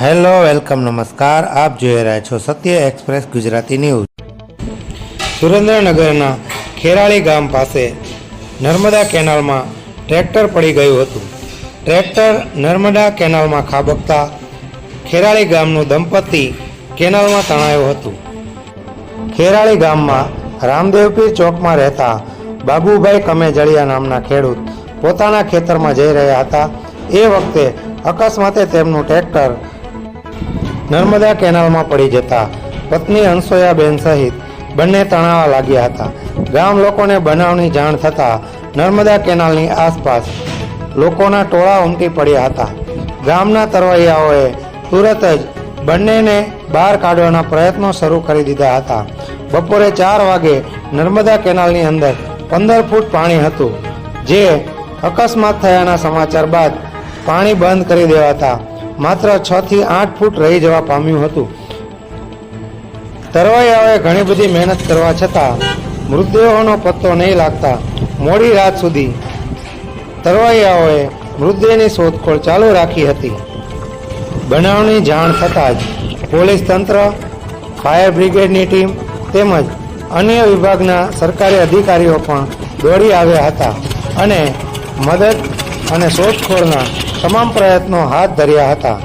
Hello welcome નમસ્કાર, આપ જોઈ રહ્યા છો સત્ય એક્સપ્રેસ ગુજરાતી ન્યૂઝ। સુરેન્દ્રનગરના ખેરાળી ગામ પાસે નર્મદા કેનાલમાં ટ્રેક્ટર પડી ગયું હતું। ટ્રેક્ટર નર્મદા કેનાલમાં ખાબકતા ખેરાળી ગામનું દંપતી કેનાલમાં તણાયું હતું। ખેરાળી ગામમાં રામદેવપીર ચોકમાં રહેતા બાબુભાઈ કમેજળિયા નામના ખેડૂત પોતાના ખેતરમાં જઈ રહ્યા હતા। એ વખતે અકસ્માતે તેમનું ટ્રેક્ટર નર્મદા કેનાલમાં પડી જતા પત્ની અનસોયાબેન સહિત બંને તણાવા લાગ્યા હતા। ગામ લોકોને બનાવની જાણ થતાં નર્મદા કેનાલની આસપાસ લોકોના ટોળા ઉમટી પડ્યા હતા। ગામના તરવૈયાઓએ તુરત જ બંનેને બહાર કાઢવાના પ્રયત્નો શરૂ કરી દીધા હતા। બપોરે 4 વાગે નર્મદા કેનાલની અંદર 15 ફૂટ પાણી હતું, જે અકસ્માત થયાના સમાચાર બાદ પાણી બંધ કરી દેવાતા માત્ર 6 થી 8 ફૂટ રહી જવા પામ્યું હતું। તરવૈયાઓએ ઘણી બધી મહેનત કરવા છતાં મૃતદેહોનો પત્તો નહીં લાગતા મોડી રાત સુધી તરવૈયાઓએ મૃતદેહની શોધખોળ ચાલુ રાખી હતી। બનાવની જાણ થતાં જ પોલીસ તંત્ર, ફાયર બ્રિગેડની ટીમ તેમજ અન્ય વિભાગના સરકારી અધિકારીઓ પણ દોડી આવ્યા હતા અને મદદ અને શોધખોળના તમામ પ્રયત્નો હાથ ધર્યા હતા।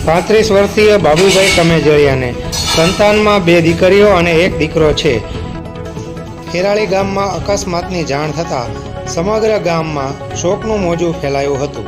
35 વર્ષીય બાબુભાઈ કમેજળિયાને સંતાનમાં 2 દીકરીઓ અને 1 દીકરો છે। ખેરાળી ગામમાં અકસ્માતની જાણ થતાં સમગ્ર ગામમાં શોકનું મોજું ફેલાયું હતું।